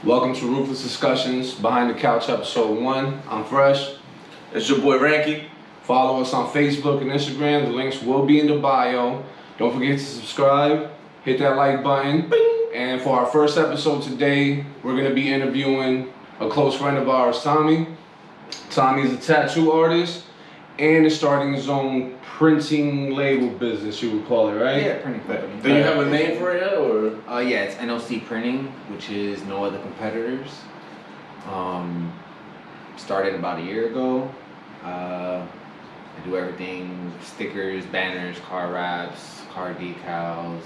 Welcome to Ruthless Discussions, Behind the Couch, Episode 1. I'm Fresh. It's your boy Ranky. Follow us on Facebook and Instagram. The links will be in the bio. Don't forget to subscribe, hit that like button. Bing. And for our first episode today, we're going to be interviewing a close friend of ours, Tommy. Tommy is a tattoo artist and is starting his own printing label business, you would call it, right? Yeah, printing company. Do you have a name for it yet, or? Yeah, it's NOC Printing, which is no other competitors. Started about a year ago. I do everything: stickers, banners, car wraps, car decals.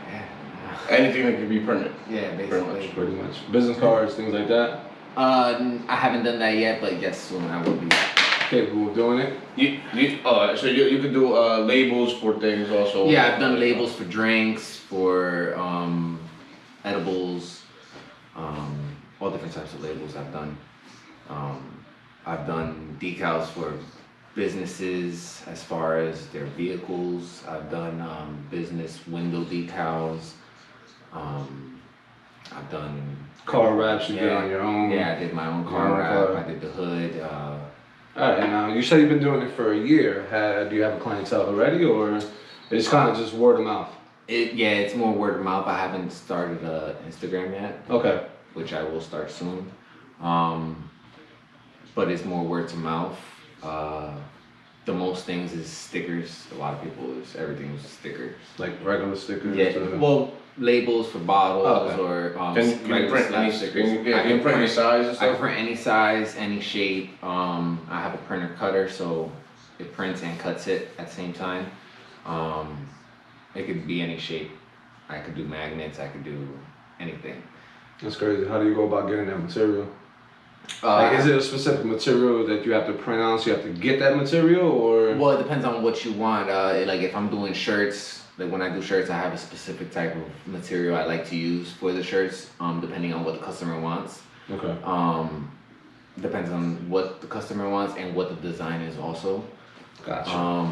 Yeah. Anything that can be printed. Yeah, basically. Pretty much. Business cards, things like that. I haven't done that yet, but yes, soon I will be. Capable of doing it. So you can do labels for things also. Yeah, I've done labels for drinks, for edibles, all different types of labels I've done. I've done decals for businesses as far as their vehicles. I've done business window decals. I've done Car wraps you did on your own. Yeah, I did my own car wrap. I did the hood. Alright, now you said you've been doing it for a year. Do you have a clientele already, or it's kind of just word of mouth? It's more word of mouth. I haven't started Instagram yet. Okay. Which I will start soon. But it's more word to mouth. The most things is stickers. A lot of people everything is stickers. Like regular stickers? Yeah. Well, labels for bottles or can you print any stickers? Can you print any size and stuff? I can print any size, any shape. I have a printer cutter, so it prints and cuts it at the same time. It could be any shape. I could do magnets. I could do anything. That's crazy. How do you go about getting that material? Is it a specific material that you have to print on, so you have to get that material, or? Well, it depends on what you want. Like if I'm doing shirts, like when I do shirts, I have a specific type of material I like to use for the shirts, depending on what the customer wants. Okay. Depends on what the customer wants and what the design is also. Gotcha.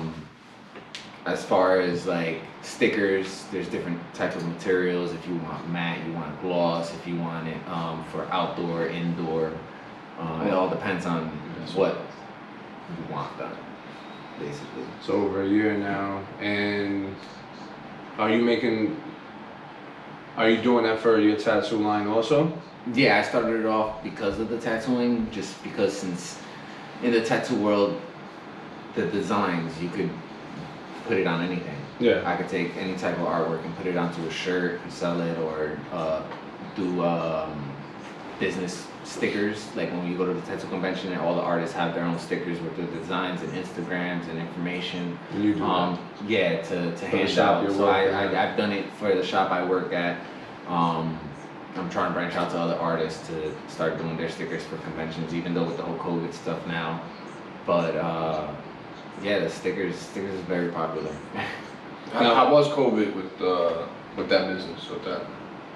As far as like stickers, there's different types of materials. If you want matte, you want gloss. If you want it for outdoor, indoor, it all depends on what you want done, basically. So over a year now, and are you doing that for your tattoo line also? Yeah, I started it off because of the tattooing, just because since in the tattoo world, the designs, you could put it on anything. Yeah. I could take any type of artwork and put it onto a shirt and sell it, or do business stickers. Like when you go to the tattoo convention and all the artists have their own stickers with their designs and Instagrams and information. You do that? Yeah, to hand shop out. you So work at. I've done it for the shop I work at. I'm trying to branch out to other artists to start doing their stickers for conventions, even though with the whole COVID stuff now. But yeah, the stickers is very popular. How was COVID with that business, with that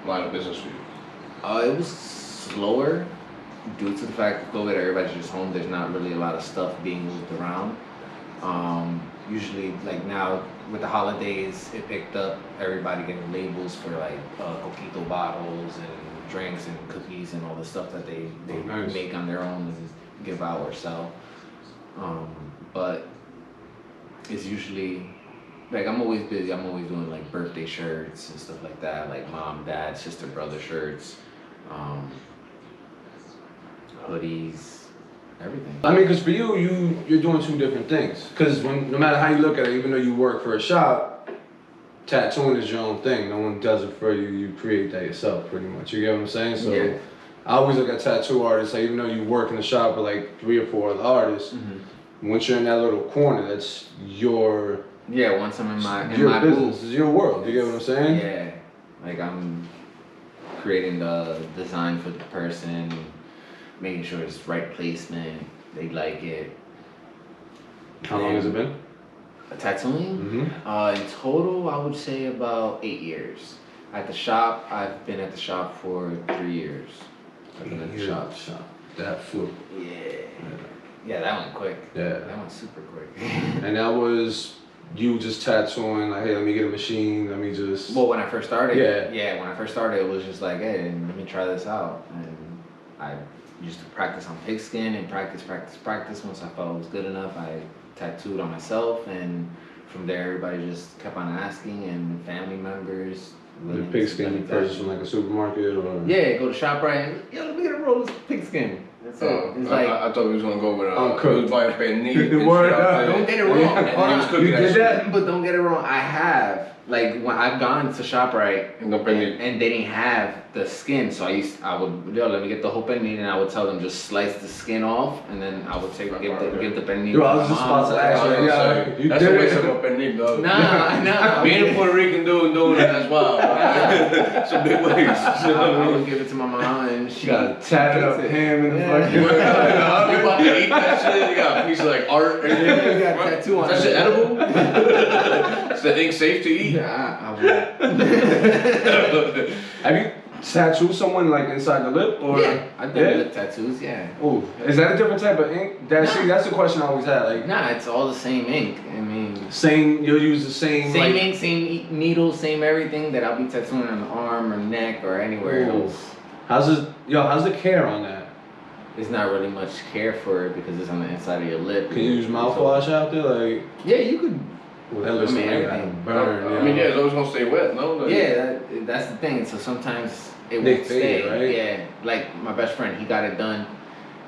line of business for you? It was slower due to the fact that COVID, everybody's just home. There's not really a lot of stuff being moved around. Usually, like now with the holidays, it picked up. Everybody getting labels for like coquito bottles and drinks and cookies and all the stuff that they Nice. make on their own and give out or sell. But it's usually like I'm always busy. I'm always doing like birthday shirts and stuff like that, like mom, dad, sister, brother shirts, hoodies, everything. I mean, because for you're doing two different things. Because no matter how you look at it, even though you work for a shop, tattooing is your own thing. No one does it for you. You create that yourself, pretty much. You get what I'm saying? So Yeah. I always look at tattoo artists, like, even though you work in the shop with like 3 or 4 other artists, once you're in that little corner, that's your Once I'm in my business. booth. It's your world. You get what I'm saying? Yeah, like I'm creating the design for the person, making sure it's right placement, they like it. How long has it been? Tattooing? In total, I would say about 8 years. At the shop, I've been at the shop for 3 years. I've been at the shop. That flew. Yeah. Yeah, that went quick. Yeah. That went super quick. And that was you just tattooing, like, hey, let me get a machine, let me just... Well, when I first started, Yeah. when I first started, it was just like, hey, let me try this out. And I used to practice on pigskin and practice. Once I felt it was good enough, I tattooed on myself, and from there, everybody just kept on asking, and family members. The pigskin you purchase from like a supermarket or... Yeah, go to ShopRite and, yo, let me get a roll of pigskin. That's it. It's like, I thought we was gonna go with uncooked. buying pernil. Word and shit out up. there. don't get it wrong. And he was cooking You did that? But don't get it wrong, I have. Like, when I've gone to ShopRite And no pernil. and they didn't have the skin, so I would, yo, let me get the whole pernil, and I would tell them just slice the skin off, and then I would give the pernil. Yo, I was just about to ask you, yeah, you That's a did waste it. of a pernil, dog. Nah. Being a Puerto Rican dude and doing that as well. It's a big waste. I would give it to my mom, and she Got tatted up takes it. ham in the Yeah. fucking... You about to eat that shit? You got a piece of like art. Yeah, you got a tattoo on Is that it. shit edible? Is that ink safe to eat? Yeah, I would. Have you tattooed someone like inside the lip or? Yeah, I've done lip tattoos. Yeah. Oh, is that a different type of ink? That's the question I always had. Like, Nah, it's all the same ink. I mean, same, you'll use the same. same like, ink, same needle, same everything that I'll be tattooing on the arm or neck or anywhere Ooh. else. How's the care on that? There's not really much care for it because it's on the inside of your lip. Can you use mouthwash out there? Like, Yeah, you could. well, that looks I mean, like everything. burn. I mean, yeah, it's always gonna stay wet, no? Like, Yeah, that's the thing. So sometimes it They won't fade stay. it, right? Yeah, like my best friend, he got it done,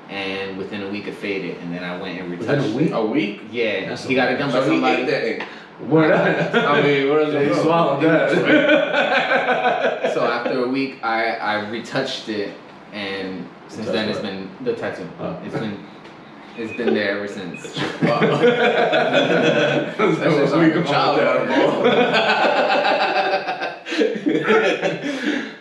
and within a week it faded, and then I went and Within a retouched week? it. A week? Yeah, That's he got it done by So he somebody. ate that ink. Word up. I mean, where does it They go? swallowed that. So after a week, I retouched it, and since then it's been the tattoo. Oh. It's been there ever since. Wow. That's just like a child,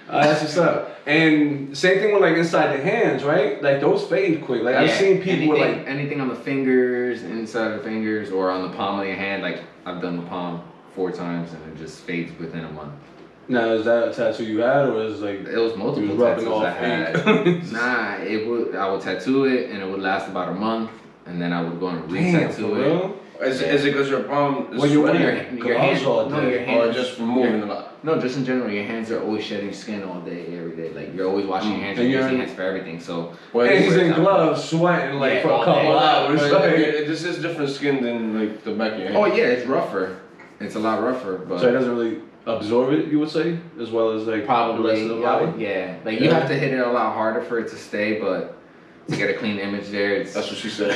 That's what's up. And same thing with like inside the hands, right? Like those fade quick. Like I've seen people with like anything on the fingers, inside the fingers, or on the palm of your hand. Like I've done the palm 4 times, and it just fades within a month. now is that a tattoo you had or is like It was multiple you was rubbing tattoos I off had. ink? Nah, I would tattoo it, and it would last about a month, and then I would go and Damn, for re-tattoo it. real? Is it because your palm is Well, you sweating? your hands, all no, day. your Or hands, just from moving a lot? no, just in general, your hands are always shedding skin all day, every day. Like you're always washing your hands, And you're you're using in- hands for everything. So And he's in example- gloves sweating like Yeah, for a all couple day. hours. But Like, this is different skin than like the back of your hand. Oh yeah, it's rougher. It's a lot rougher, but so it doesn't really absorb it, you would say, as well as like the probably rest of the body. yeah. Like you have to hit it a lot harder for it to stay, but to get a clean image there, it's. That's what she said. I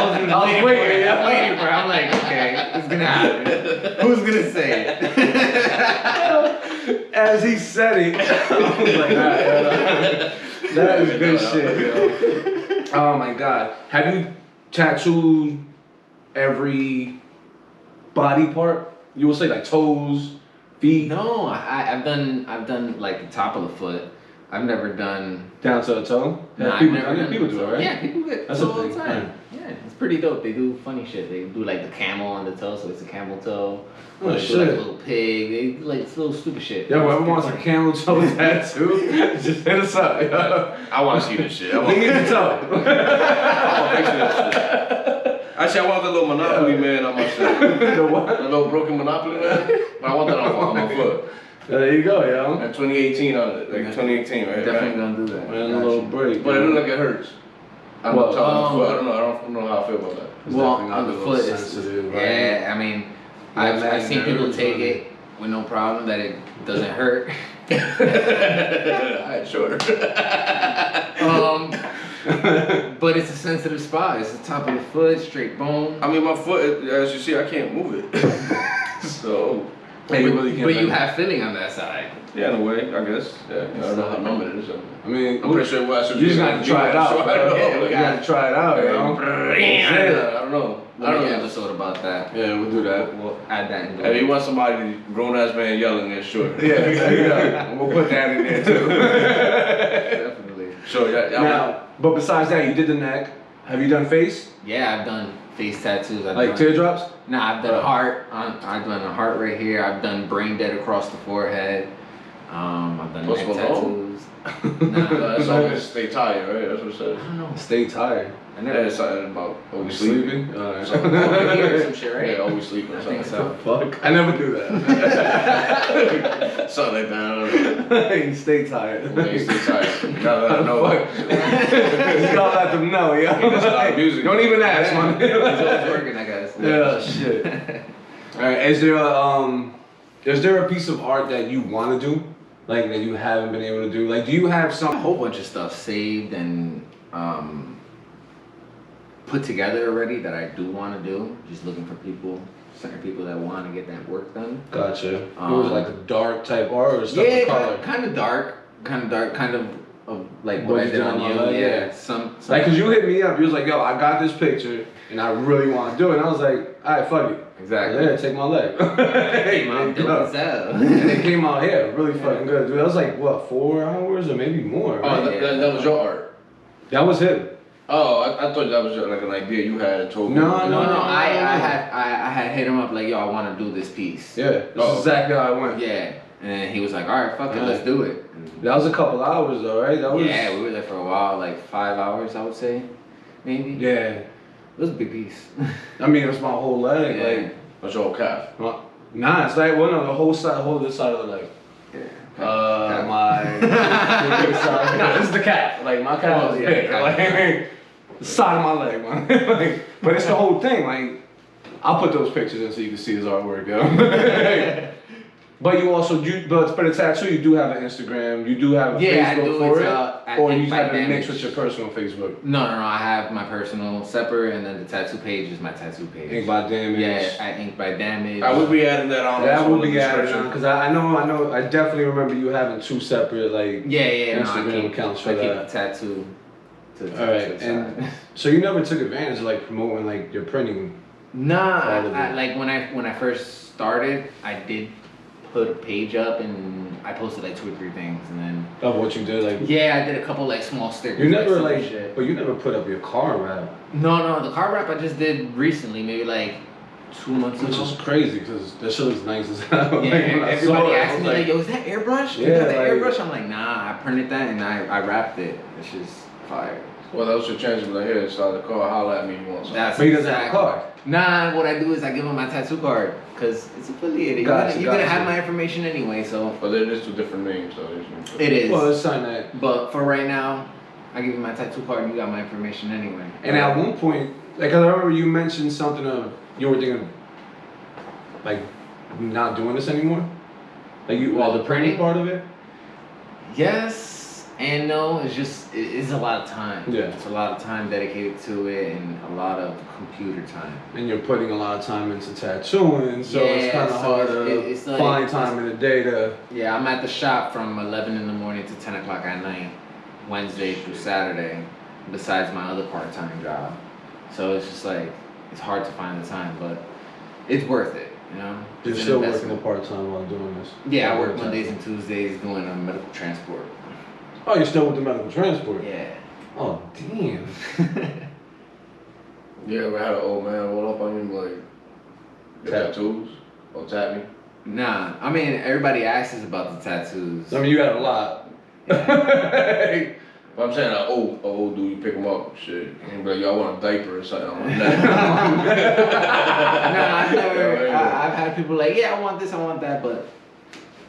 was waiting. I'm waiting for it. I'm like, okay, it's gonna happen. Who's gonna say it? As he said it, I was like, that is good shit, yo. Oh my god. Have you tattooed every body part? You would say like toes, feet, No, I've done like the top of the foot. I've never done. down to the toe? Nah, I've people, never done people do it, right? Yeah, people get That's toe a all the thing, time. Yeah, it's pretty dope. They do funny shit. They do like the camel on the toe, so it's a camel toe. Oh, Or they do shit. like a little pig. They do like little stupid shit. Yo, whoever It's wants a funny. camel toe tattoo, just hit us up, yo. I want to see this shit. I want Link in the to toe. picture that shit. Actually, I want the little Monopoly man on my shit. The what? The little broken Monopoly man. But I want that on my foot. There you go, yo. And 2018 on it. Like 2018, right? Definitely gonna do that. Man, a little break. But it looks like it hurts. I'm Well, on the foot. I don't know how I feel about that. It's Well, definitely on not the a little foot, it's, sensitive, right? yeah. I mean, I've seen people take it with no problem that it doesn't hurt. Alright, sure. But it's a sensitive spot. It's the top of the foot, straight bone. I mean, my foot, as you see, I can't move it. So, Hey, you really can't But you bend it. have feeling on that side. yeah, in a way, I guess. Yeah, I don't know how numb it is. I mean, I'm pretty sure it was. you just gotta try it out. So I bro. don't know. You gotta try it out, yo. I don't know. We'll I don't make an know. episode about that. Yeah, we'll do that. We'll add that in. If you want somebody, grown ass man yelling, then sure. Yeah, yeah. We'll put that in there too. Definitely. Sure, yeah. Now, but besides that, you did the neck. Have you done face? Yeah, I've done face tattoos. I've Like done, teardrops? Nah, I've done Oh. heart. I've done a heart right here. I've done brain dead across the forehead. I've done What's neck going on? tattoos. No, that's always stay tired, right? That's what it says. I don't know. Stay tired. I Yeah, never it's something about You always sleeping. sleeping? Alright. Something. hear some shit, right? Yeah, always sleeping. I think so. Fuck. I never do that. Something like that. I don't know. Stay tired. They stay tired. Gotta let them know. You gotta let them know, yo. That's a lot of music. Don't even ask, man. It's always working, I guess. Yeah, shit. Alright, is there a piece of art that you want to do? Like, that you haven't been able to do? Like, do you have A some... whole bunch of stuff saved and put together already that I do want to do. Just looking for certain people that want to get that work done. Gotcha. It was like a dark type art or stuff Yeah, with color? kind of dark, kind of like what I did on you. Yeah, some Like, cause you hit me up, you was like, yo, I got this picture and I really want to do it. And I was like, alright, fuck it. exactly. Yeah, take my leg. Came out dope as hell. And it came out here really fucking good, dude. That was like, what, 4 hours or maybe more, right? Oh, that was your art. That was him. Oh, I thought that was just like an idea you had and told me. No. I had hit him up like, yo, I want to do this piece. Yeah, that's exactly how it went. Yeah, and he was like, all right, fuck it, let's do it. And That was a couple hours though, right? That was... yeah, we were there for a while, like 5 hours, I would say, maybe. Yeah. It was a big piece. I mean, it was my whole leg, Yeah. like... What's your whole calf? Nah, it's like, well, no, the whole this side of the leg. Yeah. My... Nah, this is the calf. Like, my calf is big. Like, the side of my leg, man. Like, but it's the whole thing, like... I'll put those pictures in so you can see his artwork, yo. But you also, but for the tattoo, you do have an Instagram, you do have a Yeah, I Facebook do. for It's, it, I or think you by have it damage. mixed with your personal Facebook. No, I have my personal separate, and then the tattoo page is my tattoo page. Ink by Damage. Yeah, at Ink by Damage. I would be adding that on. That also would in be the added description. on, because I know, I definitely remember you having 2 separate, like, Yeah. Instagram No, I keep, accounts for I keep that. the tattoo. Alright, and so you never took advantage of, like, promoting, like, your printing? Nah, all of it. like when I first started, I did put a page up and I posted like 2 or 3 things, and then Of what you did, like... yeah, I did a couple like small stickers. You never, like, like, shit. but you never put up your car wrap, No, the car wrap I just did recently, maybe like 2 months which ago. is crazy, because that shit looks nice as hell. Yeah, Like, when I saw everybody it, I asked was me like, yo, is that airbrush? You Yeah, got the like- airbrush? I'm like, nah, I printed that and I wrapped it. It's just fire. Well, that was your chance to be like, here, start the car, holla at me, you want something. That's But he doesn't have a car. Nah, what I do is I give him my tattoo card because it's affiliated. Gotcha, You're gonna have gotcha. my information anyway, so But they're just 2 different names, so it is. Well, it's something that... But for right now, I give you my tattoo card and you got my information anyway. And at one point, like, I remember you mentioned something of, you were thinking, like, not doing this anymore? Like, the printing part of it? Yes and no. It's a lot of time. Yeah. It's a lot of time dedicated to it and a lot of computer time. And you're putting a lot of time into tattooing, so it's Yeah, kind of so hard it's to like- find time in the day to... Yeah, I'm at the shop from 11 in the morning to 10 o'clock at night, Wednesday through Saturday, besides my other part-time job. So it's just like, it's hard to find the time, but it's worth it, you know? You're It's an still working investment. a part-time while doing this? Yeah, I work Mondays and Tuesdays doing medical transport. Oh, you're still with the medical transport? Yeah. Oh, damn. Yeah, we had an old man roll up on you like, your Tap. tattoos? Or tap me? Nah, I mean, everybody asks us about the tattoos. I mean, you got a lot. But I'm saying, like, old dude, you pick him up, shit. And be like, yo, I want a diaper or something on my neck. Nah, I've had people like, yeah, I want this, I want that, but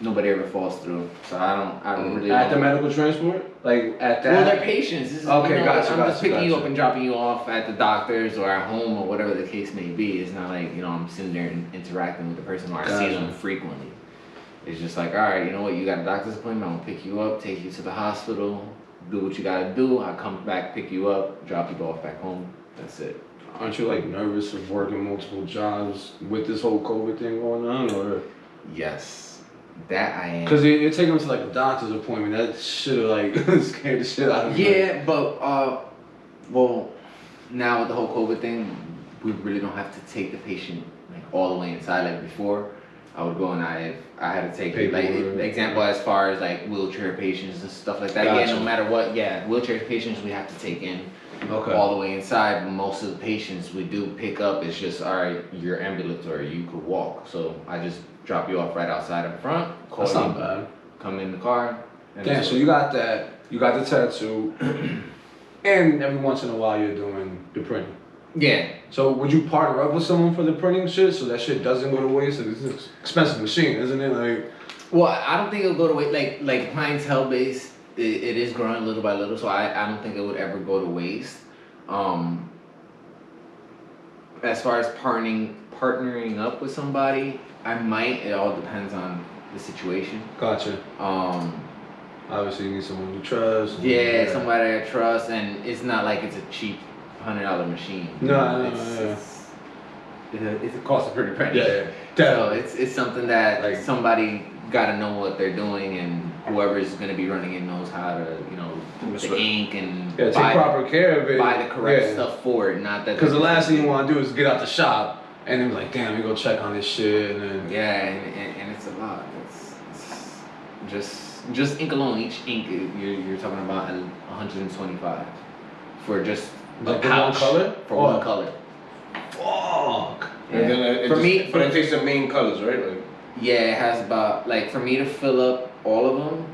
nobody ever falls through. So I don't really. At the know. medical transport? Like, at that? Well, they're patients. This is, Okay, you know, gotcha, I'm just gotcha, picking you gotcha. up and dropping you off at the doctor's or at home or whatever the case may be. It's not like, you know, I'm sitting there and interacting with the person or I see Gotcha. them frequently. It's just like, all right, you know what, you got a doctor's appointment, I'm gonna pick you up, take you to the hospital, do what you gotta do, I'll come back, pick you up, drop you off back home. That's it. Aren't you, like, nervous of working multiple jobs with this whole COVID thing going on, or? Yes, that I am. Because you're taking them to, like, a doctor's appointment. That should have, like, scared the shit out of me. Yeah, but well, now with the whole COVID thing, we really don't have to take the patient like all the way inside like before. I would go and I had to take like Paperwork. example as far as like wheelchair patients and stuff like that. Yeah, Gotcha. no matter what, yeah, wheelchair patients we have to take in Okay. all the way inside. But most of the patients we do pick up. It's just all right, you're ambulatory, you could walk. So I just drop you off right outside in front. Call That's you, not bad. come in the car, Damn, so you got that. You got the tattoo, and every once in a while you're doing the printing. Yeah. So would you partner up with someone for the printing shit so that shit doesn't go to waste? It's an expensive machine, isn't it? Like, Well, I don't think it'll go to waste. Like clientele base, it is growing little by little, so I don't think it would ever go to waste. As far as partnering up with somebody, I might. It all depends on the situation. gotcha. Obviously you need someone you trust. Yeah, somebody I trust, and it's not like it's a cheap $100 machine. No, It's a cost of pretty print. Yeah, So it's something that Like- somebody got to know what they're doing, and whoever is going to be running it knows how to, the ink and Yeah, take proper care of it. buy the correct Yeah. stuff for it. Not that Because the last thing you want to do is get out the shop and then be like, damn, we go check on this shit and then. Yeah, and it's a lot. It's just ink alone. Each ink you're talking about 125 for just Like a for one pouch color? for Oh. one color. Fuck. Yeah. And then it For just, me- but it takes the main colors, right? Like, Yeah, it has about like for me to fill up all of them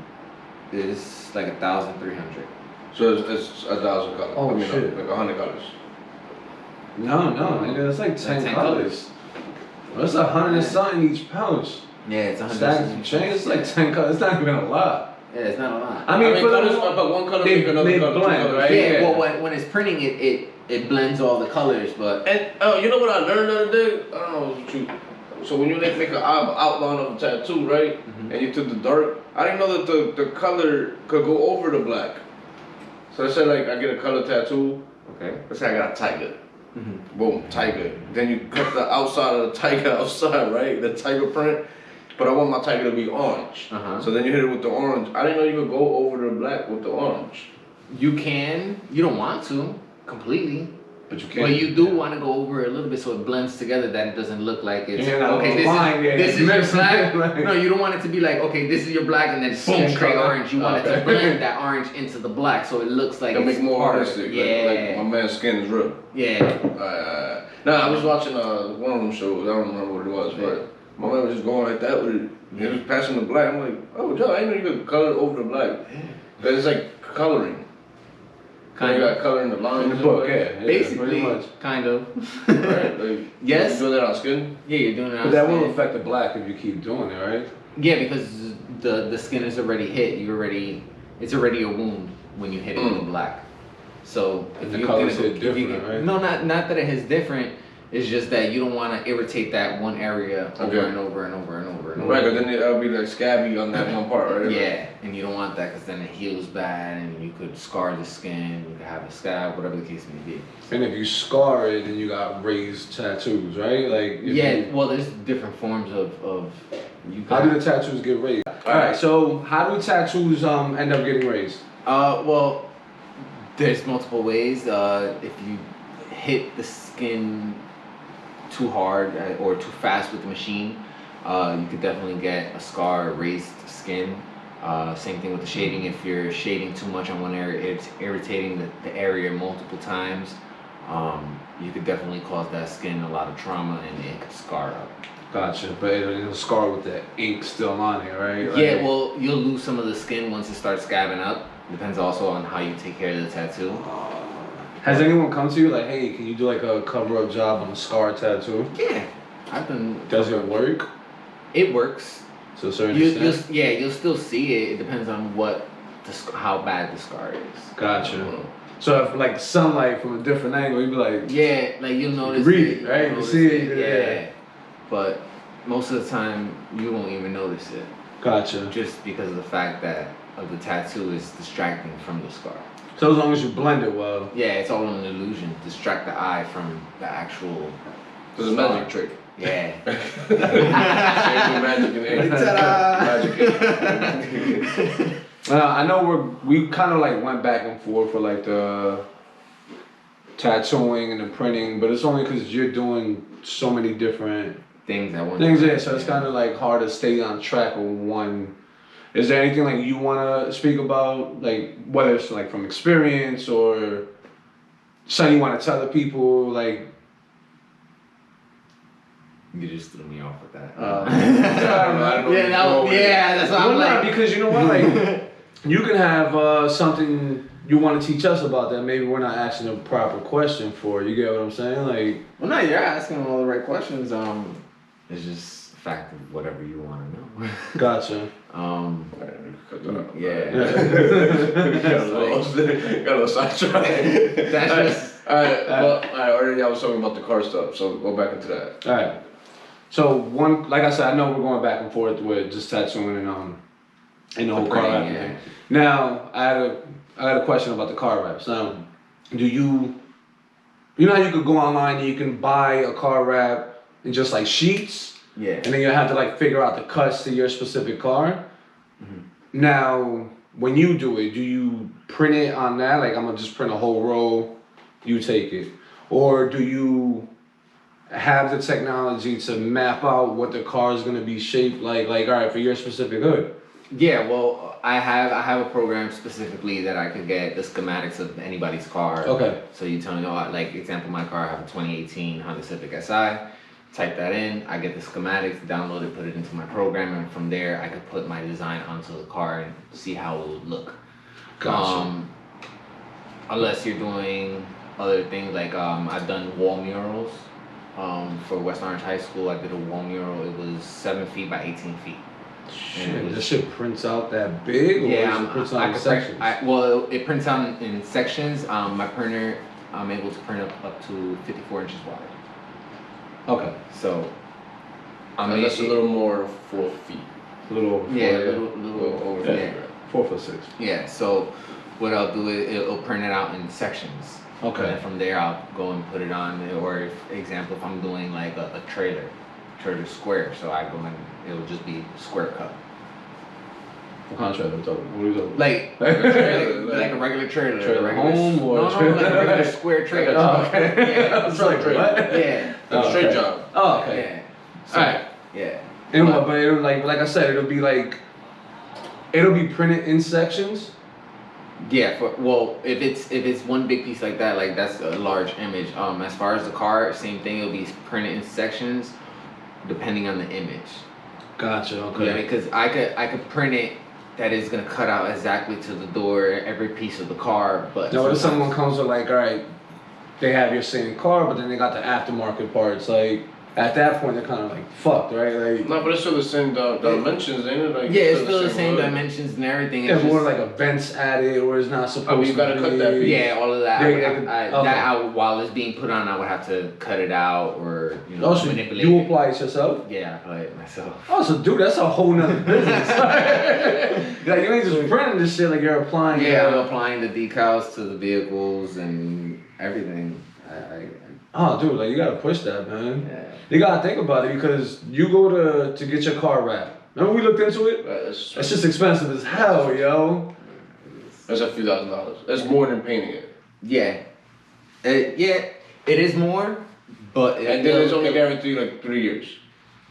is like 1,300. so it's 1,000 colors. Oh, I mean, shit. like 100 colors. No, nigga, that's like 10 10 colors. That's 100 and something each pouch. Yeah, it's 100. Stacks and chains, it's like 10 colors. It's not even a lot. Yeah, it's not a lot. I mean, for colors, the but one color they- make another they color. two blend, colors. right? Yeah, Yeah. well, when it's printing, it blends all the colors, but And you know what I learned the other day? I don't know if it's true. So when you make an outline of a tattoo, right? And you took the dark, I didn't know that the color could go over the black. So I said like I get a color tattoo. okay. Let's say I got a tiger. Boom, tiger. Then you cut the outside of the tiger outside, right? The tiger print. But I want my tiger to be orange. Uh-huh. So then you hit it with the orange. I didn't know you could go over the black with the orange. You can. You don't want to completely, But you can't. but you do want to go over it a little bit so it blends together. That it doesn't look like it's Yeah, okay. This line, yeah, is your mixing black. it, like- No, you don't want it to be like okay, this is your black, and then boom, Skin straight color. orange. You want it to Okay. blend that orange into the black, so it looks like It'll it's make more part of realistic. it. Yeah, Like my man's skin is real. yeah. No, I was watching one of them shows. I don't remember what it was, but my man was just going like that with it. He was passing the black. I'm like, oh, Joe, I didn't know you could color over the black. But it's like coloring. Kind you of. got color in the lines. In the and book, like- yeah. Pretty Basically, much. kind of. Right? Like, Yes. You doing that on skin? Yeah, you're doing it. But on that will skin. affect the black if you keep doing it, right? Yeah, because the skin is already hit. It's already a wound when you hit it with the black. So if the you're colors gonna hit different, right? No, not that it hits different. It's just that you don't want to irritate that one area over Okay. and over and over and over and over. Right, but then it'll be like scabby on that one part, right? Yeah, and you don't want that because then it heals bad and you could scar the skin. You could have a scab, whatever the case may be. And if you scar it, then you got raised tattoos, right? Like if Yeah, you- well, there's different forms of you. how do the tattoos get raised? All right, so how do tattoos end up getting raised? Well, there's multiple ways. If you hit the skin too hard or too fast with the machine, you could definitely get a scar, raised skin. Same thing with the shading. If you're shading too much on one area, it's irritating the area multiple times. You could definitely cause that skin a lot of trauma and it could scar up. Gotcha, but it'll scar with the ink still on it, right? Like- Yeah, well, you'll lose some of the skin once it starts scabbing up. Depends also on how you take care of the tattoo. Has anyone come to you like, hey, can you do like a cover-up job on a scar tattoo? Yeah, I've been. Does it work? It works. To a certain You'll extent? you'll still see it. It depends on what how bad the scar is. Gotcha. So if like sunlight from a different angle, you'd be like, Yeah, like you'll notice read it, it, right? you'll You notice see it, yeah. But most of the time, you won't even notice it, gotcha. just because of the fact that the tattoo is distracting from the scar. So as long as you blend it well. Yeah, it's all an illusion. Distract the eye from the actual. It's a magic trick. Yeah. Same with magic in Magic. I know we kind of like went back and forth for like the tattooing and the printing, but it's only because you're doing so many different Things at one things time. there, so it's kind of like hard to stay on track with one. Is there anything like you want to speak about, like whether it's like from experience or something you want to tell the people, like? You just threw me off with that. I don't know. Yeah, that's what I'm Well, like. not because you know what, like you can have something you want to teach us about that. Maybe we're not asking a proper question for. You get what I'm saying? Like, well, no, you're asking all the right questions. It's just a fact of whatever you want to know. gotcha. Yeah. Got a little sidetracked. That's just. Alright, already I was talking about the car stuff, so go back into that. All right. So one, like I said, I know we're going back and forth with just tattooing and the whole car wrap thing. Now, I had a question about the car wraps. Now, do you know how you could go online and you can buy a car wrap in just like sheets? Yeah. And then you have to like figure out the cuts to your specific car. Mm-hmm. Now, when you do it, do you print it on that? Like, I'm gonna just print a whole roll, you take it, or do you have the technology to map out what the car is gonna be shaped like all right, for your specific hood? Yeah, well, I have a program specifically that I could get the schematics of anybody's car. Okay. So you tell me, like example, my car, I have a 2018 Honda Civic Si. Type that in, I get the schematics, download it, put it into my program, and from there I could put my design onto the car and see how it would look. Gotcha. Unless you're doing other things like I've done wall murals. For West Orange High School, I did a wall mural. It was 7 feet by 18 feet. Shit, this shit prints out that big? Or Yeah, it prints out in sections? It prints out in sections. My printer, I'm able to print up to 54 inches wide. Okay. So, That's a little more 4 feet. A little over 4. Yeah, a little over. Yeah. 4 foot 6. Yeah. So, what I'll do is it'll print it out in sections. Okay. And then from there, I'll go and put it on. Or, if I'm doing like a trailer square, so I go and it'll just be square cut. What kind of trailer are we talking? What are we talking? Like a regular trailer. Trailer home or like a regular square trailer. Oh, okay. Yeah. I was like, what? Yeah. Straight job. Oh, okay. Yeah. So, Alright. Yeah. And what? But it'll like I said, it'll be printed in sections. Yeah. If it's one big piece like that, like that's a large image. As far as the car, same thing. It'll be printed in sections, depending on the image. Gotcha. Okay. Yeah, because I could print it that is gonna cut out exactly to the door every piece of the car, but now, if someone comes with like, all right, they have your same car, but then they got the aftermarket parts, like. At that point, they're kind of like fucked, right? Like, no, but it's still the same dimensions, ain't it? Like, yeah, it's still the same dimensions and everything. It's more like a vents added, or it's not supposed to. You gotta cut that piece. Yeah, all of that. Okay. While it's being put on, I would have to cut it out or manipulate. You apply it yourself? Yeah, I apply it myself. Oh, so dude, that's a whole nother business. Like you ain't just printing this shit, like you're applying. Yeah, I'm applying the decals to the vehicles and everything. Oh, dude, like you gotta push that, man. Yeah. You gotta think about it because you go to get your car wrapped. Remember we looked into it? It's just expensive as hell, yo. That's a few $1,000s. That's more than painting it. Yeah. It is more, but and then it's only guaranteed like 3 years.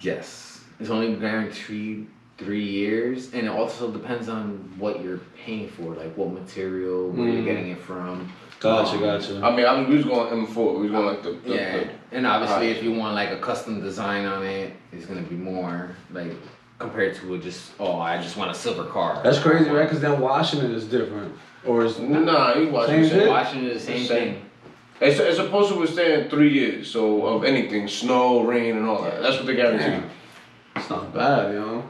Yes, it's only guaranteed 3 years, and it also depends on what you're paying for, like what material, where you're getting it from. Gotcha. I mean, we was going M4. We was going like the and obviously if you want like a custom design on it, it's gonna be more like compared to I just want a silver car. That's crazy, right? Because then washing it is different, or is nah, you washing it. Washing it is the same thing. It's supposed to withstand 3 years, so of anything, snow, rain, and all that. That's what they guarantee. It's not bad, yo.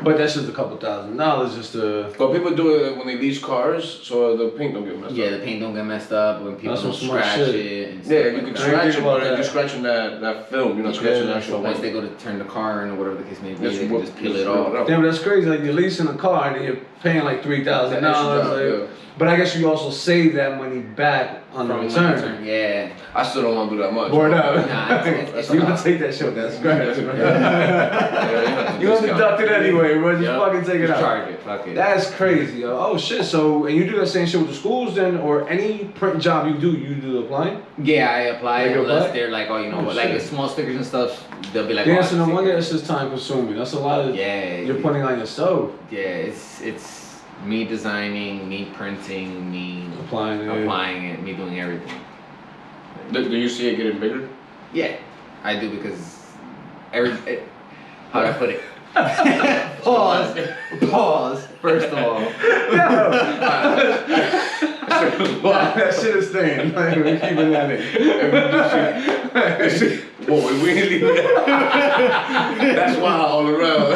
But that's just a couple $1,000 just to. But people do it when they lease cars, so the paint don't get messed up. Yeah, the paint don't get messed up when people don't scratch it. And yeah, stuff you like can that. scratch it, but you're scratching that film. You're not scratching the actual. Once they go to turn the car in or whatever the case may be, they can just peel it it off. Damn, that's crazy. Like you're leasing a car and then you're paying like $3,000. But I guess you also save that money back on the return. Yeah. I still don't want to do that much. Word up. Nah, you gonna take that shit. That's scratch. You gonna deduct it anyway, bro. Just fucking take it out. Charge it. Fuck it. That's crazy, yo. Oh shit. So, and you do that same shit with the schools then, or any print job you do the applying? Yeah, I apply Like unless they're like, like the small stickers and stuff. They'll be like, yeah, so no wonder it's just time consuming. That's a lot of you're putting on yourself. Yeah, it's me designing, me printing, me applying it, me doing everything. Do you see it getting bigger? Yeah, I do because how do I put it? Pause. First of all. That shit is staying. Like, we're keeping that in. Whoa, we ain't leaving that. That's wild all around.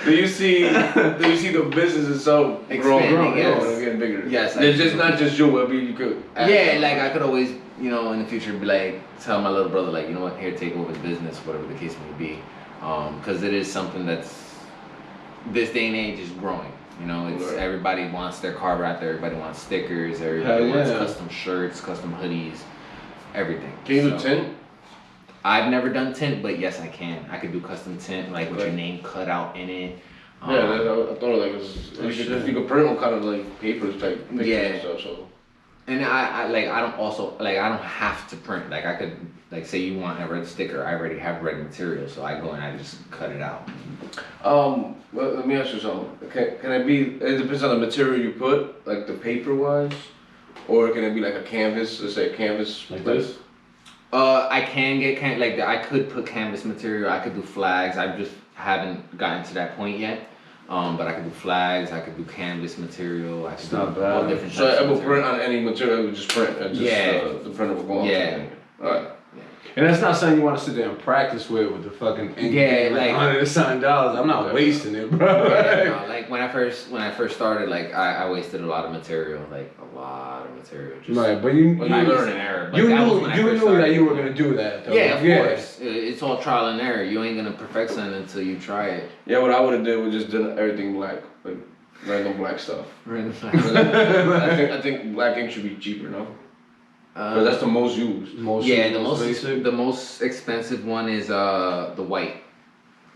Do you see the business itself growing, getting bigger? Yes. It's just not just you. I mean, you could. Yeah, like I could always, you know, in the future be like, tell my little brother, like, you know what, here, take over the business, whatever the case may be. Because it is something that's, this day and age is growing. You know, it's everybody wants their car wrapped, everybody wants stickers, everybody wants custom shirts, custom hoodies, everything. Can you do tint? I've never done tint, but yes, I can. I could do custom tint, like with your name cut out in it. I thought like you could print on kind of like papers type pictures and stuff. So. And I don't have to print. Like I could, like say you want a red sticker, I already have red material, so I go and I just cut it out. Well, let me ask you something. Can it be? It depends on the material you put, like the paper wise, or can it be like a canvas? Let's say a canvas like this. I can get I could put canvas material. I could do flags. I just haven't gotten to that point yet. But I could do flags. I could do canvas material. I could do all different. So I would print on any material. I would just print. And just, the printer will go on. Yeah. All right. And that's not something you want to sit there and practice with the fucking ink. like $100. I'm not wasting it, bro. Yeah, no, like when I first started, like I wasted a lot of material, like a lot of material. Just, right, but you learn and error. You knew that you were gonna do that, though. Yeah, of course. It's all trial and error. You ain't gonna perfect something until you try it. Yeah, what I would have did was just done everything black, like random black stuff. Random black. I think black ink should be cheaper, no? Because that's the most used. The most expensive one is the white.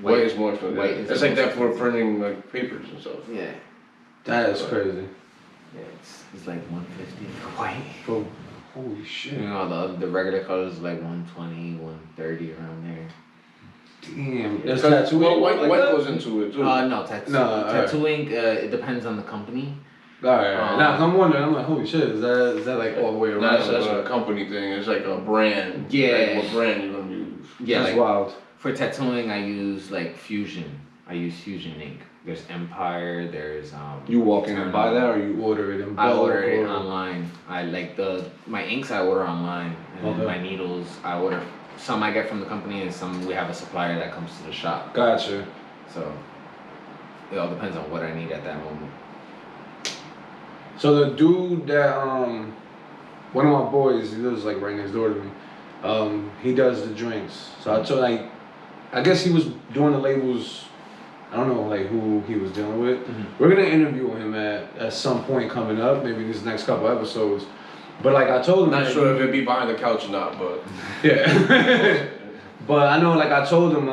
White is more expensive. It's like that for printing like papers and stuff. Yeah. That is crazy. Yeah, it's like $150 for white. Oh, holy shit. You know, the regular colors is like $120, $130 around there. Damn. There's tattoo ink. White goes into it too. No, tattoo ink. It depends on the company. Alright. Now I'm wondering. I'm like, holy shit. Is that like all the way around? That's a company thing. It's like a brand. Yeah. Like what brand you gonna use? Yeah, that's like, wild. For tattooing, I use like Fusion. I use Fusion ink. There's Empire. There's You walk in and buy that, or you order it in bulk? I order it online. I like my inks I order online, and then my needles I order. Some I get from the company, and some we have a supplier that comes to the shop. Gotcha. So it all depends on what I need at that moment. So the dude that one of my boys, he lives like right next door to me. He does the drinks. So I told I guess he was doing the labels. I don't know like who he was dealing with. Mm-hmm. We're gonna interview him at some point coming up, maybe these next couple episodes. But like I told him, not sure if it'd be behind the couch or not, but yeah. But I know, like I told him,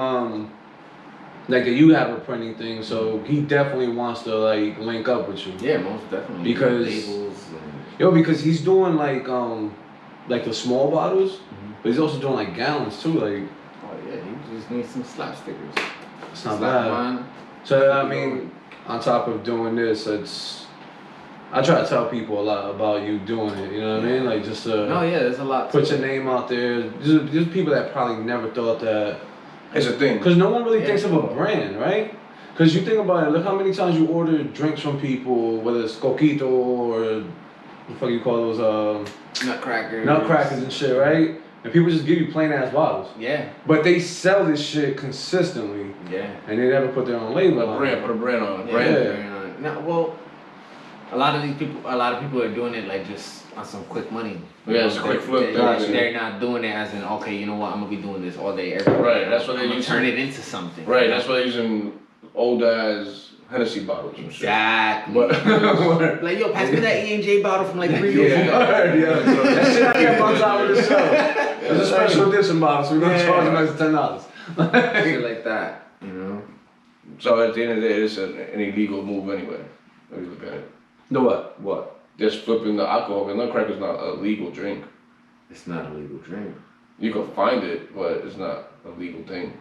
like that you have a printing thing, so he definitely wants to like link up with you. Yeah, most definitely. Because labels because he's doing like the small bottles, but he's also doing like gallons too. Like, oh yeah, he just needs some slap stickers. It's not bad. So I mean, on top of doing this, I try to tell people a lot about you doing it. You know what I mean? Like just there's a lot. Put your name out there. There's people that probably never thought that. It's a thing. Because no one really thinks of a brand, right? Because you think about it, look how many times you order drinks from people, whether it's Coquito or what the fuck you call those nutcrackers and shit, right? And people just give you plain ass bottles. Yeah. But they sell this shit consistently. Yeah. And they never put their own label on it. Put a brand on it. Yeah. No, well, a lot of people are doing it like just on some quick money. Yeah, it's a quick flip. They're not doing it as in, okay, you know what, I'm gonna be doing this all day, every day. Right, that's what they turn it into something. Right, that's why they're using old ass Hennessy bottles and shit. Exactly. But, like, yo, pass me that E&J bottle from like 3 years ago. That shit I got on top of the show. It's a special edition bottle, so we're gonna charge them extra $10. Shit like that, you know? So at the end of the day, it's an illegal move anyway. Let me look at it. No what? What? Just flipping the alcohol. And nutcracker's not a legal drink. It's not a legal drink. You can find it, but it's not a legal thing.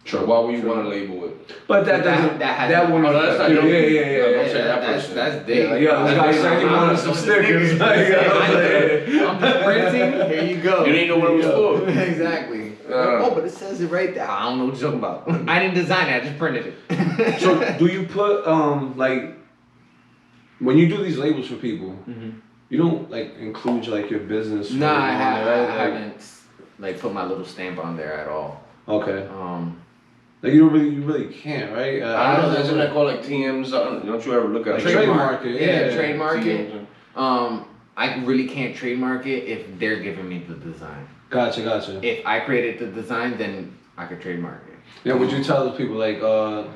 So why would you want to label it? But that doesn't. That wouldn't. Oh, no, that's not yeah, your yeah, people. yeah, yeah. Don't say that person. That's big. Yeah, this guy said he wanted some stickers. Like, I'm just printing. Here you go. You didn't know what it was for. Exactly. Oh, but it says it right there. I don't know what you're talking about. I didn't design it. I just printed it. So do you put like when you do these labels for people, you don't like include like your business? Nah, I right? haven't like put my little stamp on there at all. Okay. Like you really can't, right? I don't know. Isn't that called like TMs? Don't you ever look at like it? trademark it? Yeah, trademark it. TMs. I really can't trademark it if they're giving me the design. Gotcha. If I created the design, then I could trademark it. Yeah, would you tell the people like,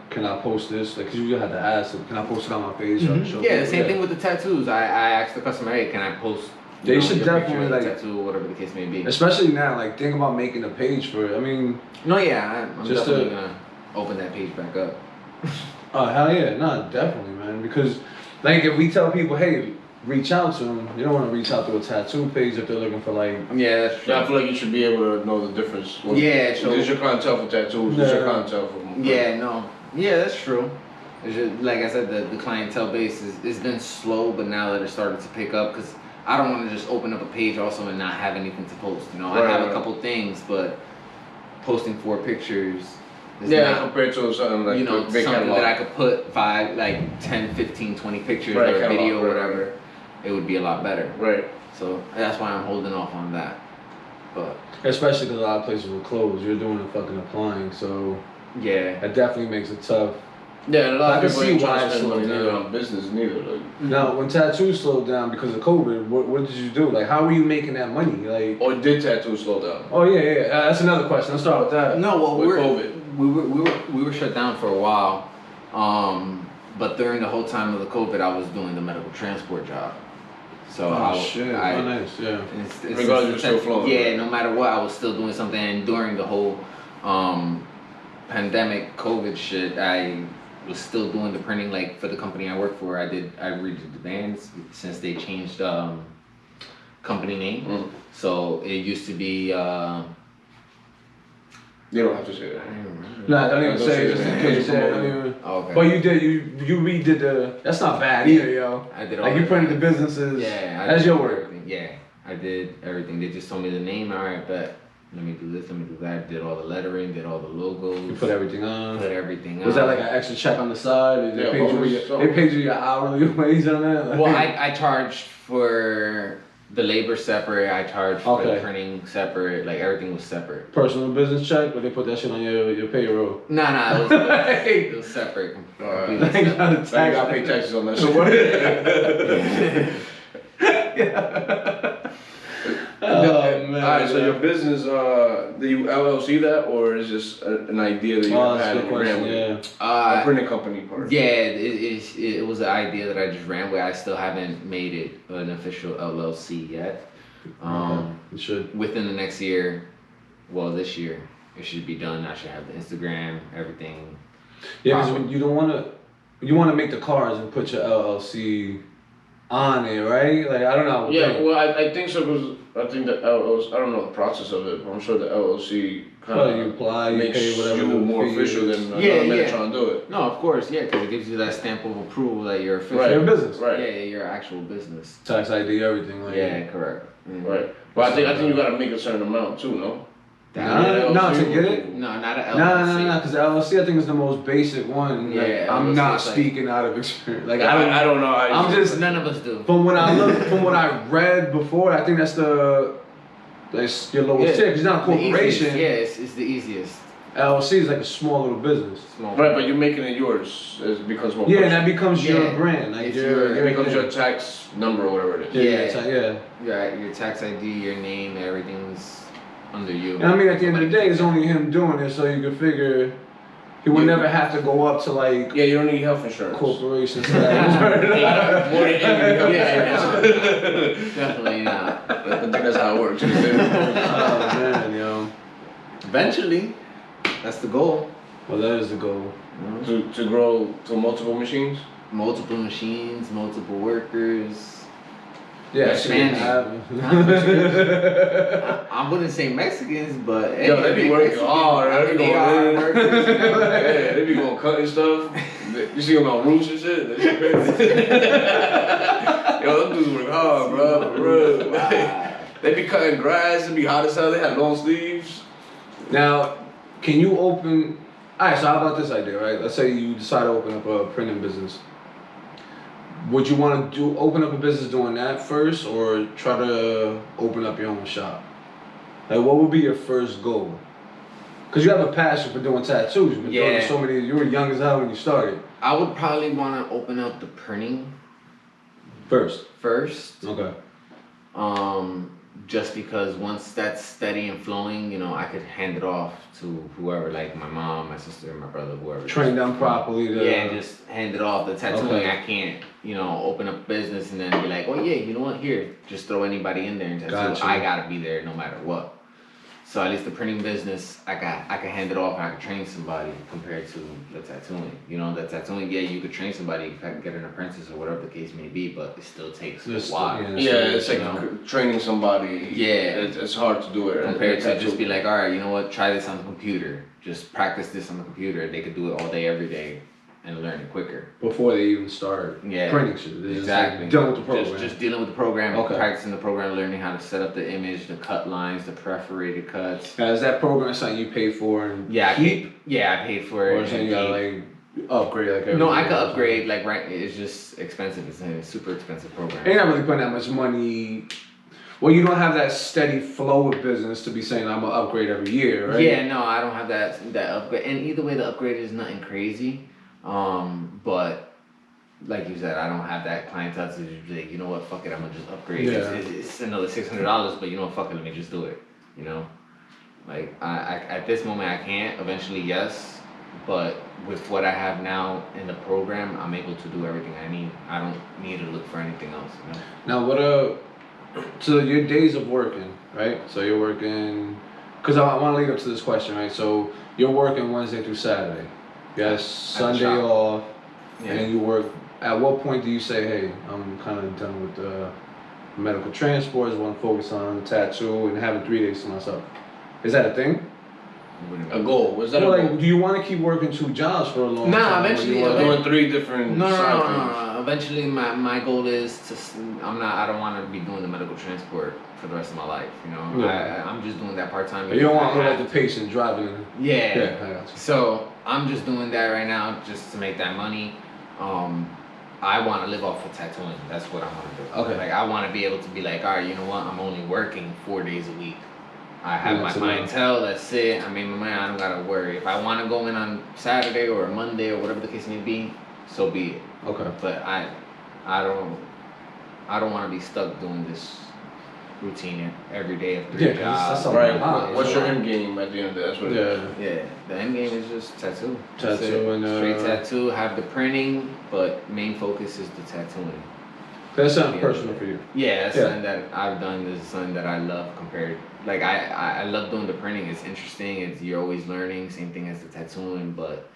can I post this? Like, cause you had to ask, can I post it on my page? Yeah, the same thing with the tattoos. I asked the customer, hey, can I post? They should your definitely picture of the like tattoo, whatever the case may be. Especially now, like think about making a page for it. I mean, no, yeah, I'm just definitely gonna open that page back up. Oh hell yeah, no, definitely, man. Because like if we tell people, hey, reach out to them, you don't want to reach out to a tattoo page if they're looking for like. Yeah, that's true. Yeah, I feel like you should be able to know the difference. Yeah, so this is your clientele for tattoos. This is your clientele for. Yeah, no, yeah, that's true. It's just, like I said, the clientele base it's been slow, but now that it started to pick up, because I don't want to just open up a page also and not have anything to post. You know, I have a couple things, but posting 4 pictures. Not compared to something like something that I could put 5, like 10, 15, 20 pictures or a video or whatever. It would be a lot better. Right. So that's why I'm holding off on that. But especially because a lot of places will close. You're doing the fucking applying, so yeah, it definitely makes it tough. Yeah, and a lot of people ain't trying to it spend money slowed down on business neither. Like. Now, when tattoos slowed down because of COVID, what did you do? Like, how were you making that money? Like, or did tattoos slow down? Oh yeah. That's another question. Let's start with that. No, well, with COVID, we were shut down for a while, but during the whole time of the COVID, I was doing the medical transport job. So nice, yeah. Regardless, you're still flowing. Yeah, right? No matter what, I was still doing something. And during the whole pandemic COVID shit, I was still doing the printing. Like for the company I work for, I redid the bands since they changed company name. So it used to be. You don't have to say that. No, I don't even say it just in case. Okay. But you did. You redid the. That's not bad either, yo. I did all like you printed the businesses. Yeah. That's your work. Everything. Yeah, I did everything. They just told me the name. All right, but let me do this. Let me do that. Did all the lettering. Did all the logos. You put everything on. Was that like an extra check on the side? They paid you your hourly wage on that. Like, well, I charged for the labor separate. I charged for the printing separate. Like everything was separate. Personal business check, but they put that shit on your payroll. Nah, it was separate. I gotta pay taxes on that shit. Oh man! Alright, so your business, do you LLC that, or is just an idea that you had and ran with? A printing company part. Yeah, it was an idea that I just ran with. I still haven't made it an official LLC yet. You should. Within the next year, well, this year, it should be done. I should have the Instagram, everything. Yeah, because you don't want to. You want to make the cars and put your LLC on it, right? Like I don't know. Yeah, well, I think so because I think the LLC. I don't know the process of it, but I'm sure the LLC kind of you apply, you makes pay whatever you more official than another man trying to do it. No, of course, yeah, because it gives you that stamp of approval that you're official. Right, your business. Right. Yeah, your actual business. Tax ID, everything. Like correct. Mm-hmm. Right. But I think you gotta make a certain amount too, no? No, to get it? No, not an LLC. No, because the LLC I think is the most basic one. Yeah, like, I'm not speaking out of experience. Like I don't know. I'm just none of us do. From what I read before, I think that's your lowest tier. Because it's not a corporation. It's the easiest. LLC is like a small little business. Right, but you're making it yours. It becomes more. Yeah, and that becomes your brand. Like it becomes your tax number or whatever it is. Your tax ID, your name, everything's under you. And I mean, at the end of the day, it's only him doing it, so you can figure he would never have to go up to like. Yeah, you don't need health insurance. Corporations. More than definitely not. I think that's how it works. Oh man, yo. Eventually, that's the goal. Well, that is the goal. To grow to multiple machines. Multiple machines, multiple workers. Yeah, Hispanic. I wouldn't say Mexicans, but hey, Yo, they be working hard. They be They are workers. Yeah, they be going cutting stuff. You see them on roofs and shit. That shit crazy. Yo, them dudes work hard, bro. For real. They be cutting grass. It be hot as hell. They have long sleeves. Now, can you open? All right. So how about this idea, right? Let's say you decide to open up a printing business. Would you want to open up a business doing that first, or try to open up your own shop? Like, what would be your first goal? Because you have a passion for doing tattoos. You've been doing so many. You were young as hell when you started. I would probably want to open up the printing First. Okay. Just because once that's steady and flowing, you know, I could hand it off to whoever, like my mom, my sister, my brother, whoever. Train them properly. Yeah, just hand it off. The tattooing, Okay. I can't, you know, open up business and then be like, oh yeah, you know what? Here, just throw anybody in there and tattoo. Gotcha. I gotta be there no matter what. So at least the printing business, I can hand it off and I can train somebody compared to the tattooing. You know, the tattooing, yeah, you could train somebody if I can get an apprentice or whatever the case may be, but it still takes a while. Yeah, it's like training somebody. Yeah. It's hard to do it. Compared to just be like, all right, you know what, try this on the computer. Just practice this on the computer. They could do it all day, every day, and learn it quicker. Before they even start printing shit. They're Exactly. Just like dealing with the program. Just dealing with the program, practicing the program, learning how to set up the image, the cut lines, the perforated cuts. Now, is that program something you pay for and I keep? paid for it. Or something you gotta like upgrade like every No, I year could or upgrade, like right, it's just expensive. It's a super expensive program. something? You're not really putting that much money. Well, you don't have that steady flow of business to be saying I'm gonna upgrade every year, right? Yeah, no, I don't have that upgrade. And either way, the upgrade is nothing crazy. But like you said, I don't have that clientele to just be like, you know what, fuck it, I'm gonna just upgrade. Yeah. It's another $600, but you know what, fuck it, let me just do it. You know, like I at this moment I can't. Eventually, yes, but with what I have now in the program, I'm able to do everything I need. I don't need to look for anything else. You know? Now, what so your days of working, right? So you're working, because I want to lead up to this question, right? So you're working Wednesday through Saturday. Yes, Sunday off, and then you work. At what point do you say, hey, I'm kind of done with the medical transport, I want to focus on tattoo and having 3 days to myself? Is that a thing? A goal? Was that a like, goal? do you want to keep working 2 jobs for a long time? Nah, eventually. Doing 3 different No. things. Eventually, my goal is to. I don't want to be doing the medical transport for the rest of my life. You know, I'm just doing that part time. You don't want to look like the patient driving. Yeah. I got you. So I'm just doing that right now just to make that money. I want to live off of tattooing. That's what I want to do. Okay. Like I want to be able to be like, all right, you know what? I'm only working 4 days a week. I have my clientele. That's it. I made my money. I don't gotta worry. If I want to go in on Saturday or Monday or whatever the case may be, so be it. Okay. But I don't want to be stuck doing this routine every day of 3 jobs. That's right. What's your end game at the end of that? That's what it is. Yeah, the end game is just tattoo. Tattoo and straight tattoo. Have the printing, but main focus is the tattooing. That's something personal for you. Yeah, that's something that I've done. This is something that I love compared. Like I love doing the printing. It's interesting. You're always learning. Same thing as the tattooing, but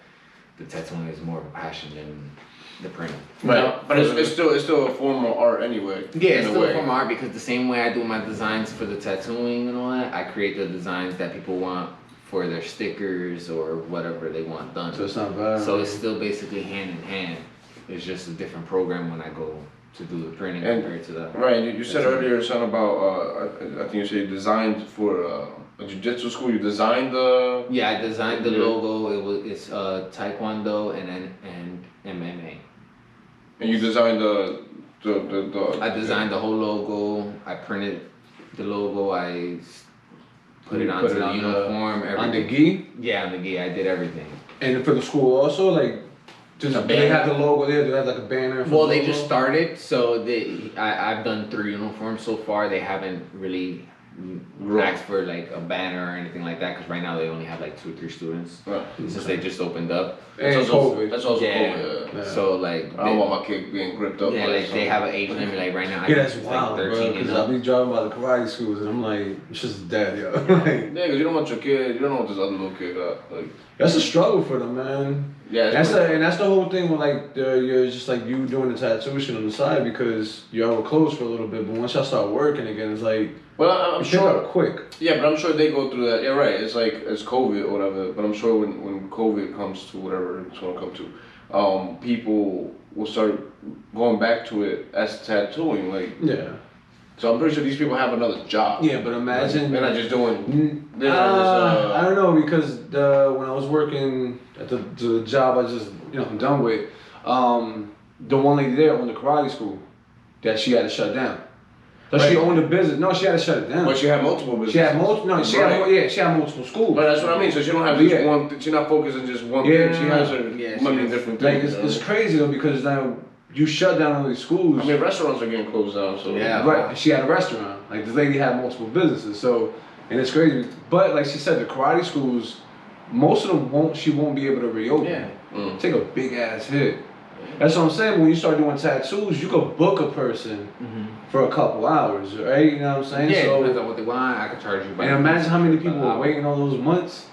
the tattooing is more of a passion than the printing. Right, but it's still a form of art anyway. Yeah, it's still a form of art because the same way I do my designs for the tattooing and all that, I create the designs that people want for their stickers or whatever they want done. So it's not bad. So it's still basically hand in hand. It's just a different program when I go to do the printing compared to that. Right, you said earlier something about, I think you said you designed for a jiu-jitsu school, you designed the... Yeah, I designed the logo. It's Taekwondo and MMA. And you designed the I designed the whole logo. I printed the logo. I put it onto the uniform. Everything. On the gi? Yeah, on the gi. I did everything. And for the school also, like, just they have the logo there. Do they have like a banner? Well, they just started, so I've done 3 uniforms so far. They haven't really asked for like a banner or anything like that because right now they only have like 2 or 3 students since they just opened up. And COVID. That's also COVID. Yeah. So like, I don't want my kid being gripped up. Yeah, like they have an age limit. Like right now, Yeah, that's it's wild, like 13 Because and I up. be driving by the karate schools and I'm like, it's just dead, yo. Yeah, because you don't want your kid. You don't know what this other little kid got. Like. That's a struggle for them, man. Yeah, And that's the whole thing with like you're just like you doing the tattoo shit on the side because y'all were closed for a little bit, but once y'all start working again, it's like well, I'm you pick sure. up quick. Yeah, but I'm sure they go through that. Yeah, right. It's like it's COVID or whatever. But I'm sure when COVID comes to whatever it's gonna come to, people will start going back to it as tattooing. Like Yeah. so, I'm pretty sure these people have another job. Yeah, but imagine They're not just doing. I don't know because when I was working at the job I'm done with, the one lady there owned the karate school that she had to shut down. So she owned a business. No, she had to shut it down. But she had multiple businesses. She had she had multiple schools. But that's what I mean. So she don't have just one. She's not focused on just one thing. She has her many different things. Like it's crazy though because now you shut down all these schools. I mean, restaurants are getting closed down. So yeah, right. She had a restaurant. Like this lady had multiple businesses. So and it's crazy. But like she said, the karate schools, most of them she won't be able to reopen. Yeah. Take a big ass hit. That's what I'm saying. When you start doing tattoos, you could book a person for a couple hours, right? You know what I'm saying? Yeah, so, depends on what they want. I could charge you. And imagine how many people were waiting all those months.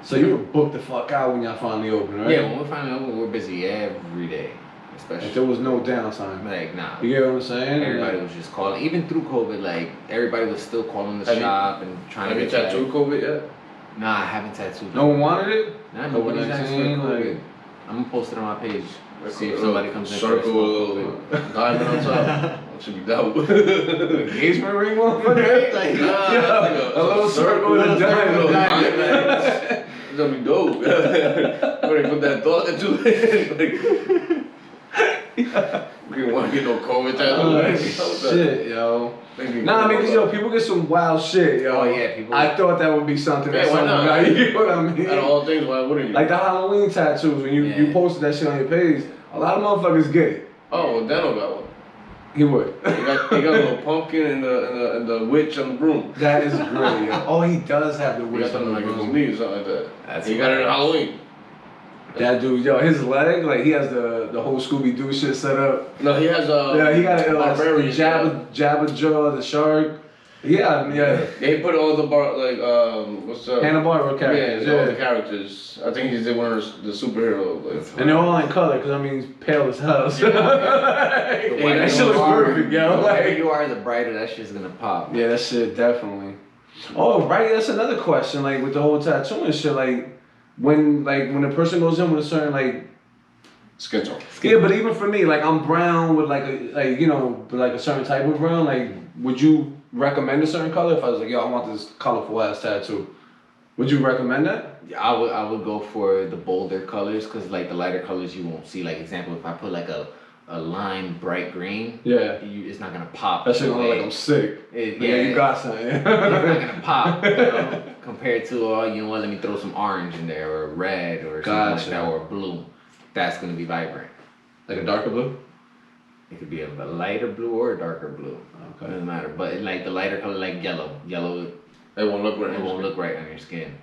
So you were booked the fuck out when y'all finally open, right? Yeah, when we're finally open, we're busy every day, especially. Like, there was no downtime. Like, nah. You get what I'm saying? Everybody was just calling. Even through COVID, like, everybody was still calling the shop and trying to get get tattooed COVID yet? Nah, I haven't tattooed. No one wanted it? Nah, nobody's asked for COVID. Like, I'm gonna post it on my page. See if somebody comes in. Circle, diamond on top. That should be dope. Engagement ring, motherfucker? Like, a little circle and a diamond. It's gonna be dope. Better put that thought into it. We didn't want to get no COVID tattoo. Shit, yo. Nah, I mean, cause yo, people get some wild shit, yo. Oh yeah, people. I thought that would be something that Yeah, why someone not? got, you know what I mean? Out of all things, why wouldn't you? Like the Halloween tattoos, when you posted that shit on your page, a lot of motherfuckers get it. Oh, well, Dano got one. He would. He got a little pumpkin and the witch on the broom. That is great, yo. Oh, he does have the He witch got something on like the his room. knee or something like that. That's He got it on Halloween. That dude, yo, his leg, like he has the whole Scooby Doo shit set up. No, he has Yeah, he got the barbarian. Jabba Jaw, the shark. Yeah. They put all the what's up? Hanna-Barbera characters. Yeah, all the characters. I think he did one of the superhero. Like, And they're all in color, cause I mean, he's pale as hell. So. The That whiter shit you looks are, perfect, yo. the whiter Like, you are, the brighter that shit's gonna pop. yeah, that shit definitely. Oh, right. That's another question. Like with the whole tattoo and shit. Like when a person goes in with a certain like. skin tone. Yeah, but even for me, like I'm brown with like a certain type of brown. Like, would you recommend a certain color? If I was like, yo, I want this colorful ass tattoo, would you recommend that? Yeah, I would go for the bolder colors because like the lighter colors you won't see. Like example, if I put like a lime bright green, Yeah. It's not gonna pop. That shit gonna look like I'm sick. Yeah, You got something. it's not gonna pop. You know, compared to you know what? Let me throw some orange in there or red or something like that or blue. That's gonna be vibrant. Like a darker blue? It could be a lighter blue or a darker blue. Okay. It doesn't matter. But like the lighter color, like yellow, It won't look right. it won't look right on your skin.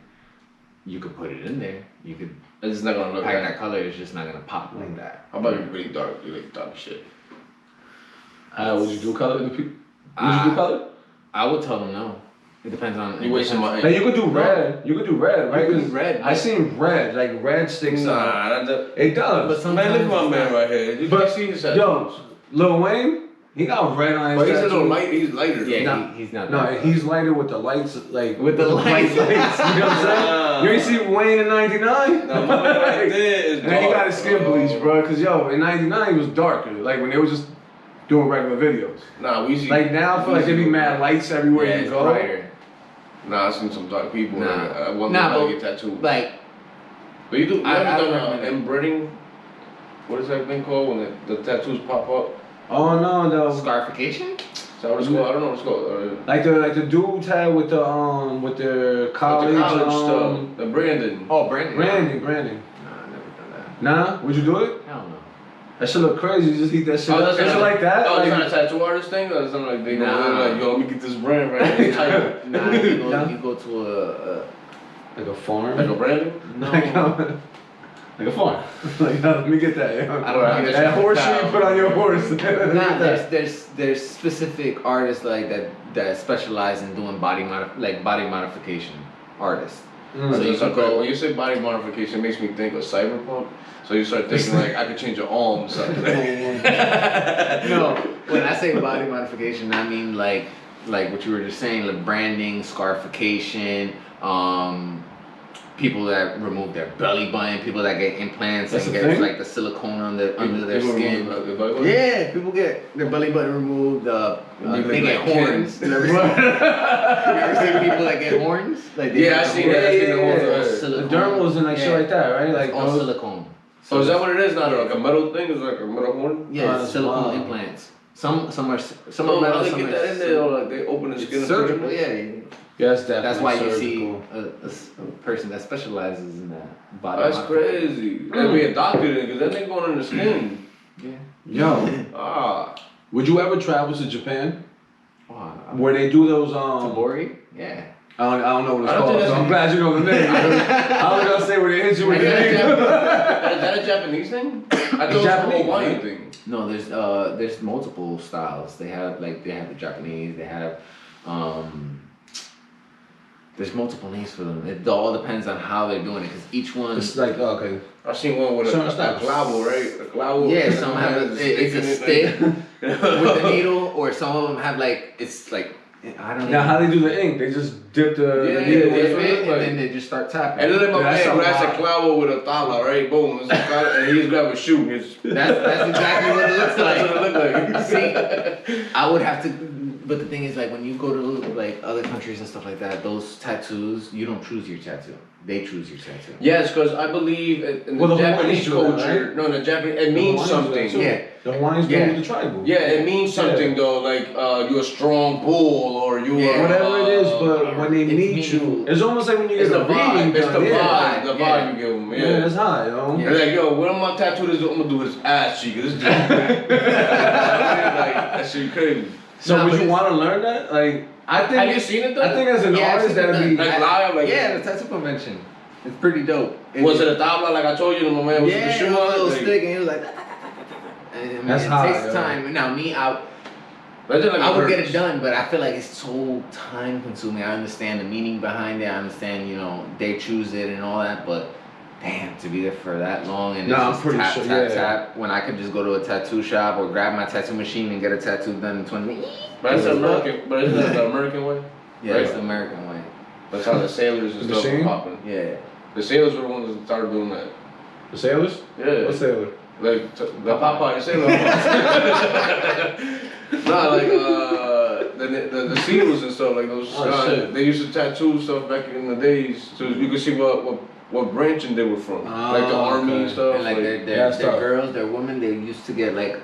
You could put it in there. You could It's just not gonna look pack right. that color. It's just not gonna pop like that. How about you really dark? You like dark shit. Would you do color? Would you do color? I would tell them no. It depends on. You wasting my. Now you could do red. You could do red, right? You could do 'Cause red, I seen red. Like red sticks out. Nah, that. It does. But sometimes Man, look at my it's man not. right here. You But- can't see his tattoos. Yo, Lil Wayne, he got red on his But he's a tattoo. little light. He's lighter. Yeah, Nah. he's not. No, that he's lighter with the lights, like With the lights. lights. You know what I'm saying? You ain't see Wayne in '99? No, my man right there is And then he dark, got his skin bro. bleached, bro. Cause yo, in '99 he was darker. Like when they was just doing regular videos. Nah, we see. Like now I feel like there be mad lights everywhere Yeah, you it's go. brighter. Nah, I seen some dark people. Nah. I wonder Nah, how but- they get tattooed. Like But you do. You I ever done recommend it. embroidering? What is that thing called when the tattoos pop up? Oh no, though. scarification. Is that what it's called? I don't know what it's called. Like the dudes had with the college stuff. The Brandon. Oh, Brandon. branding. Nah, I never done that. Nah, would you do it? Hell no. That shit look crazy. You just heat that shit. Oh, up. that's Is it not- like that? Oh, Like- it's not a tattoo artist thing, or something like they Nah. go like, yo, let me get this brand right here. Nah, you go, Nah. you go to like a farm. Like a Brandon? no. Like a farm. Like, let me get that. Yo. I don't know. That horse shit you put on your horse. Let me get Nah, that. there's specific artists like that specialize in doing body modification artists. So you can go. When you say body modification, it makes me think of cyberpunk. So you start thinking like I could change your arm or something. No, when I say body modification, I mean like what you were just saying, like branding, scarification, people that remove their belly button, people that get implants and get like the silicone under their skin. Yeah, people get their belly button removed. They get horns. You ever seen people that get horns? Like I seen that. I seen the horns. The dermals and like shit like that, right? Like all silicone. So is that what it is? Not like a metal thing? It's like a metal horn? Yeah, silicone implants. Some are metal. How they get that in there? Or like they open the skin. Surgical, yeah. Yes, that's why you see a person that specializes in that body. That's crazy. That'd be a doctor then, because that ain't going in the skin. Yeah. Yo. Would you ever travel to Japan? Wow. Where they do those Tabori? Yeah. I don't know what it's called, so I'm glad you know the name. I was gonna say where they hit you with the name. Is that a Japanese thing? I thought it was a Hawaiian thing. No, there's multiple styles. They have the Japanese. They have there's multiple names for them. It all depends on how they're doing it, because each one. It's like okay. I've seen one with a clavo, right? A clavo. Yeah, some have it's a stick with the needle, or some of them have it's like. I don't know. Now, how they do the ink? They just dip the needle in it, and then they just start tapping. And then my man grabs a clavo with a thala, right? Boom. And he just grab a shoe. That's exactly what it looks like. That's what it looks like. See, I would have to, but the thing is, like, when you go to other countries and stuff like that, those tattoos, you don't choose your tattoo. They choose your tattoo. Yes, because I believe in the Japanese culture, right? No, in the Japanese, it means something. Yeah. The Hawaiians do with the tribal. Yeah, it means something though, like you're a strong bull or you are whatever it is, but when they meet you, it's almost like when you get a reading. It's the vibe you give them. Yeah, it's high, yo. They're like, yo, what am I tattooed is I'm gonna do his ass cheek. This dude. Like, that shit crazy. So would you want to learn that? Like, I think. Have you seen it though? I think as an artist that'd be live. The tattoo convention. It's pretty dope. Was it a tabla like I told you? My man was the shoe on a little stick, and he was like. That's hot. It takes time. Now me, I would get it done, but I feel like it's so time consuming. I understand the meaning behind it. I understand, they choose it and all that, but damn, to be there for that long and I'm just pretty tap, sure, tap, tap, when I could just go to a tattoo shop or grab my tattoo machine and get a tattoo done in 20 minutes. But it's American. But isn't that the American way? Yeah, it's the American way. That's how the sailors and stuff were popping. Yeah. The sailors were the ones that started doing that. The sailors? Yeah. What sailor? Like the Popeye, the sailor. The seals and stuff like those. They used to tattoo stuff back in the days, so you could see what branching they were from, like the army and stuff. And their girls, their women, they used to get the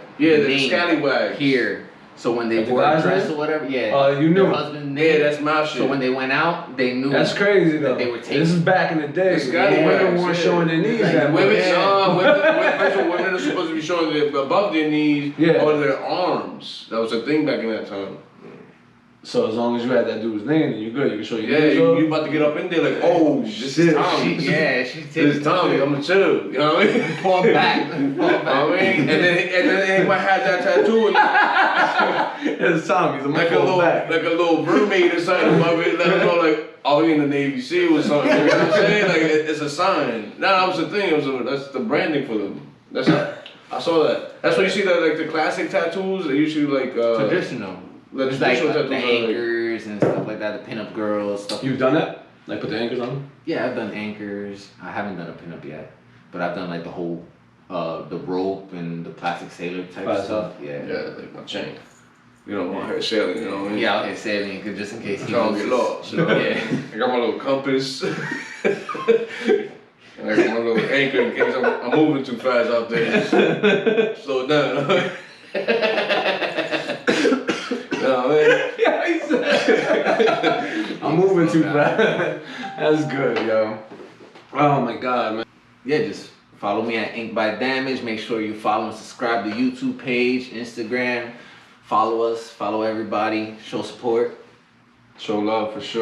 scallywags here. So when they wore a dress or whatever, you knew. Their husband name. that's my shit. So when they went out, they knew. That's crazy though. They were taking. This is back in the day. Women weren't showing their knees that much. Women are supposed to be showing above their knees or their arms. That was a thing back in that time. So as long as you had that dude's name, then you're good. You can show your knees. Yeah, you about to get up in there like, oh, this is Tommy. She's this is Tommy. I'm gonna chill. You know what I mean? Fall back. I mean, and then he might have that tattoo. It's Tommy. Like a little mermaid or something above it. Let him know like, oh, he in the Navy SEAL or something. You know what I'm saying? Like it's a sign. That was the thing. That's the branding for them. I saw that. That's why you see that the classic tattoos. They usually traditional. It's like the anchors and stuff like that, the pinup girls stuff. You've done that? Like put the anchors on them? Yeah, I've done anchors. I haven't done a pinup yet, but I've done the whole, the rope and the plastic sailor type stuff. Yeah. Yeah, like my chain. You know, my hair sailing. You know what I mean? Yeah, out here sailing, just in case. Trying to get lost. You know? Yeah. I got my little compass. And I got my little anchor in case I'm moving too fast out there. Slow down. I'm moving too fast. That's good, yo. Oh my god, man. Yeah, just follow me at Ink by Damage. Make sure you follow and subscribe to YouTube page, Instagram. Follow us, follow everybody, show support. Show love for sure.